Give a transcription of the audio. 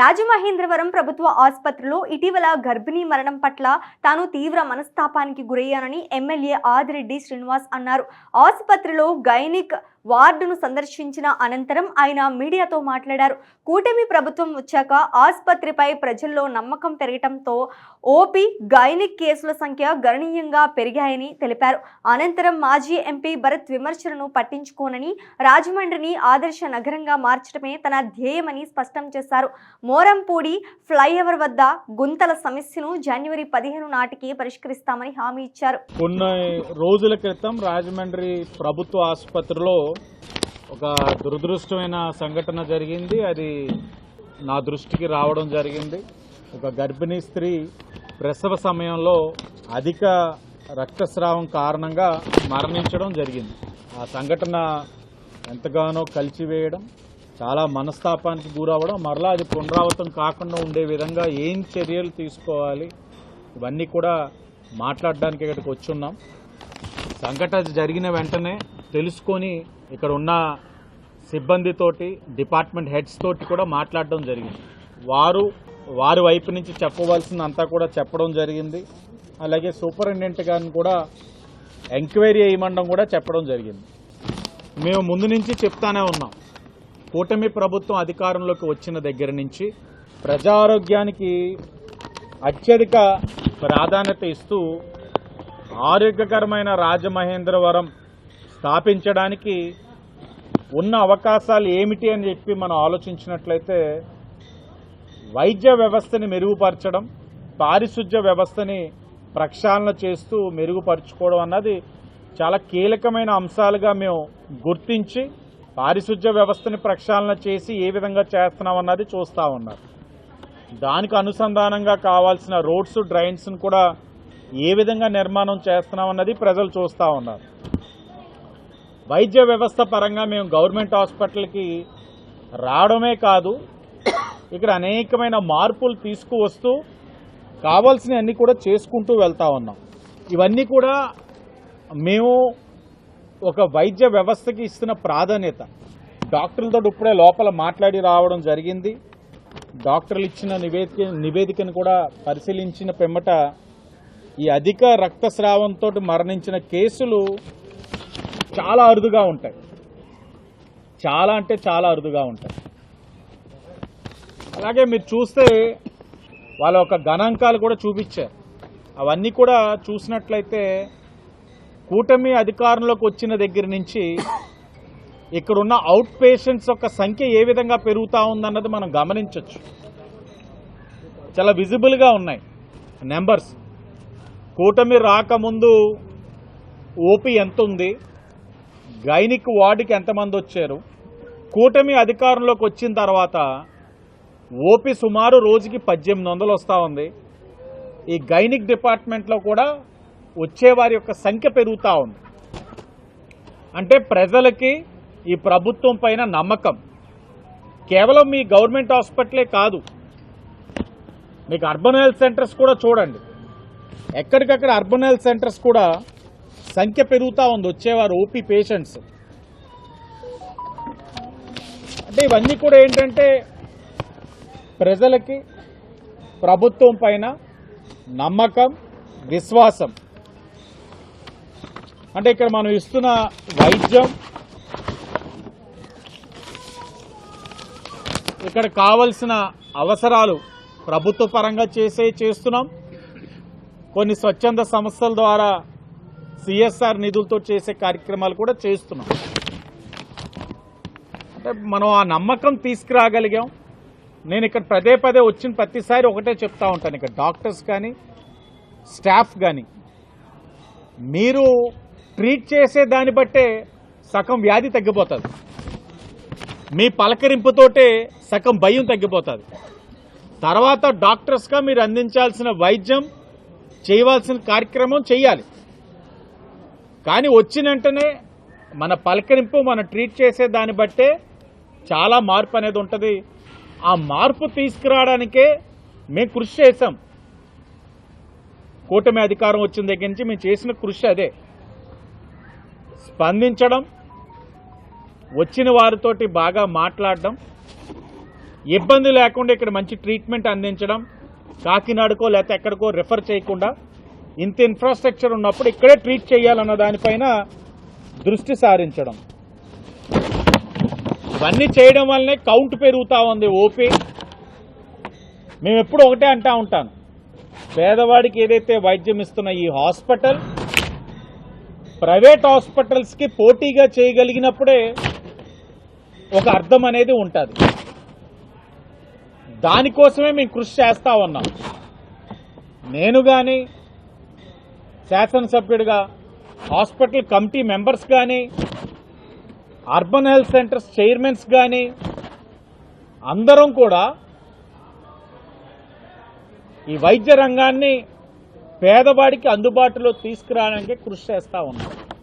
రాజమహేంద్రవరం ప్రభుత్వ ఆసుపత్రిలో ఇటీవల గర్భిణీ మరణం పట్ల తాను తీవ్ర మనస్తాపానికి గురయ్యానని ఎమ్మెల్యే ఆదిరెడ్డి శ్రీనివాస్ అన్నారు. ఆసుపత్రిలో గైనిక్ వార్డును సందర్శించిన అనంతరం ఆయన మీడియాతో మాట్లాడారు. కూటమి ప్రభుత్వం వచ్చాక ఆసుపత్రిపై ప్రజల్లో నమ్మకం పెరగడంతో ఓపీ గైనిక్ కేసుల సంఖ్య గణనీయంగా పెరిగాయని తెలిపారు. అనంతరం మాజీ ఎంపీ భరత్ విమర్శలను పట్టించుకోనని రాజమండ్రిని ఆదర్శ నగరంగా మార్చడమే తన ధ్యేయమని స్పష్టం చేశారు. మోరంపూడి ఫ్లైఓవర్ వద్ద గుంతల సమస్యను జనవరి 15 నాటికి పరిష్కరిస్తామని హామీ ఇచ్చారు. కొన్ని రోజుల క్రితం రాజమండ్రి ప్రభుత్వ ఆసుపత్రిలో ఒక దురదృష్టమైన సంఘటన జరిగింది. అది నా దృష్టికి రావడం జరిగింది. ఒక గర్భిణీ స్త్రీ ప్రసవ సమయంలో అధిక రక్తస్రావం కారణంగా మరణించడం జరిగింది. ఆ సంఘటన ఎంతగానో కలిచివేయడం, చాలా మనస్తాపానికి గురవడం, మరలా అది పునరావృతం కాకుండా ఉండే విధంగా ఏం చర్యలు తీసుకోవాలి ఇవన్నీ కూడా మాట్లాడడానికి ఇక్కడికి వచ్చున్నాం. సంఘటన జరిగిన వెంటనే తెలుసుకొని ఇక్కడ ఉన్న సిబ్బందితోటి, డిపార్ట్మెంట్ హెడ్స్ తోటి కూడా మాట్లాడడం జరిగింది. వారి వైపు నుంచి చెప్పవలసిందంతా కూడా చెప్పడం జరిగింది. అలాగే సూపరింటెండెంట్ గారిని కూడా ఎంక్వైరీ చేయమండం కూడా చెప్పడం జరిగింది. మేము ముందు నుంచి చెప్తానే ఉన్నాం, కూటమి ప్రభుత్వం అధికారంలోకి వచ్చిన దగ్గర నుంచి ప్రజారోగ్యానికి అత్యధిక ప్రాధాన్యత ఇస్తూ ఆరోగ్యకరమైన రాజమహేంద్రవరం స్థాపించడానికి ఉన్న అవకాశాలు ఏమిటి అని చెప్పి మనం ఆలోచించినట్లయితే వైద్య వ్యవస్థని మెరుగుపరచడం, పారిశుధ్య వ్యవస్థని ప్రక్షాళన చేస్తూ మెరుగుపరుచుకోవడం అన్నది చాలా కీలకమైన అంశాలుగా మేము గుర్తించి పారిశుధ్య వ్యవస్థని ప్రక్షాళన చేసి ఏ విధంగా చేస్తున్నామన్నది చూస్తూ ఉన్నారు. దానికి అనుసంధానంగా కావాల్సిన రోడ్స్, డ్రైన్స్ను కూడా ఏ విధంగా నిర్మాణం చేస్తున్నామన్నది ప్రజలు చూస్తూ ఉన్నారు. వైద్య వ్యవస్థ పరంగా మేము గవర్నమెంట్ హాస్పిటల్కి రావడమే కాదు, ఇక్కడ అనేకమైన మార్పులు తీసుకువస్తూ కావాల్సినవన్నీ కూడా చేసుకుంటూ వెళ్తా ఉన్నాం. ఇవన్నీ కూడా మేము ఒక వైద్య వ్యవస్థకి ఇస్తున్న ప్రాధాన్యత. డాక్టర్లతో ఇప్పుడే లోపల మాట్లాడి రావడం జరిగింది. డాక్టర్లు ఇచ్చిన నివేదికను కూడా పరిశీలించిన పిమ్మట ఈ అధిక రక్తస్రావంతో మరణించిన కేసులు చాలా అరుదుగా ఉంటాయి. చాలా అంటే చాలా అరుదుగా ఉంటాయి. అలాగే మీరు చూస్తే వాళ్ళ ఒక గణాంకాలు కూడా చూపించారు. అవన్నీ కూడా చూసినట్లయితే కూటమి అధికారంలోకి వచ్చిన దగ్గర నుంచి ఇక్కడున్న అవుట్ పేషెంట్స్ యొక్క సంఖ్య ఏ విధంగా పెరుగుతూ ఉందన్నది మనం గమనించవచ్చు. చాలా విజిబుల్గా ఉన్నాయి నెంబర్స్. కూటమి రాకముందు ఓపీ ఎంత ఉంది, గైనిక్ వార్డుకి ఎంతమంది వచ్చారు, కూటమి అధికారంలోకి వచ్చిన తర్వాత ఓపీ సుమారు రోజుకి 1800 వస్తూ ఉంది. ఈ గైనిక్ డిపార్ట్మెంట్లో కూడా వచ్చేవారి యొక్క సంఖ్య పెరుగుతూ ఉంది. అంటే ప్రజలకి ఈ ప్రభుత్వం పైన నమ్మకం. కేవలం మీ గవర్నమెంట్ హాస్పిటలే కాదు, మీకు అర్బన్ హెల్త్ సెంటర్స్ కూడా చూడండి. ఎక్కడికక్కడ అర్బన్ హెల్త్ సెంటర్స్ కూడా సంఖ్య పెరుగుతూ ఉంది వచ్చేవారు ఓపీ పేషెంట్స్. అంటే ఇవన్నీ కూడా ఏంటంటే ప్రజలకి ప్రభుత్వం పైన నమ్మకం, విశ్వాసం. అంటే ఇక్కడ మనం ఇస్తున్న వైద్యం, ఇక్కడ కావలసిన అవసరాలు ప్రభుత్వ పరంగా చేస్తున్నాం. కొన్ని స్వచ్ఛంద సంస్థల ద్వారా సిఎస్ఆర్ నిధులతో చేసే కార్యక్రమాలు కూడా చేస్తున్నాం. అంటే మనం ఆ నమ్మకం తీసుకురాగలిగాం. నేను ఇక్కడ పదే పదే వచ్చిన ప్రతిసారి ఒకటే చెప్తా ఉంటాను, ఇక్కడ డాక్టర్స్ కానీ స్టాఫ్ కానీ మీరు ట్రీట్ చేసే దాన్ని బట్టే సగం వ్యాధి తగ్గిపోతుంది. మీ పలకరింపుతోటే సగం భయం తగ్గిపోతుంది. తర్వాత డాక్టర్స్గా మీరు అందించాల్సిన వైద్యం, చేయవలసిన కార్యక్రమం చేయాలి. కానీ వచ్చిన వెంటనే మన పలకరింపు, మన ట్రీట్ చేసే దాన్ని బట్టే చాలా మార్పు అనేది ఉంటుంది. ఆ మార్పు తీసుకురావడానికే మేము కృషి చేశాం. కూటమి అధికారం వచ్చిన దగ్గర నుంచి మేము చేసిన కృషి అదే. స్పందించడం, వచ్చిన వారితోటి బాగా మాట్లాడడం, ఇబ్బంది లేకుండా ఇక్కడ మంచి ట్రీట్మెంట్ అందించడం, కాకినాడకో లేకపోతే ఎక్కడికో రిఫర్ చేయకుండా ఇంత ఇన్ఫ్రాస్ట్రక్చర్ ఉన్నప్పుడు ఇక్కడే ట్రీట్ చేయాలన్న దానిపైన దృష్టి సారించడం. ఇవన్నీ చేయడం వల్లనే కౌంట్ పెరుగుతూ ఉంది ఓపీ. మేము ఎప్పుడు ఒకటే అంటా ఉంటాను, పేదవాడికి ఏదైతే వైద్యం ఇస్తున్న ఈ హాస్పిటల్ ప్రైవేట్ హాస్పిటల్స్కి పోటీగా చేయగలిగినప్పుడే ఒక అర్థం అనేది ఉంటుంది. దానికోసమే మేము కృషి చేస్తా ఉన్నాం. నేను కానీ శాసనసభ్యుడిగా, హాస్పిటల్ కమిటీ మెంబర్స్ కానీ, అర్బన్ హెల్త్ సెంటర్స్ చైర్మన్స్ కానీ అందరం కూడా ఈ వైద్య రంగాన్ని పేదవాడికి అందుబాటులో తీసుకురావడానికి కృషి చేస్తా ఉన్నాం.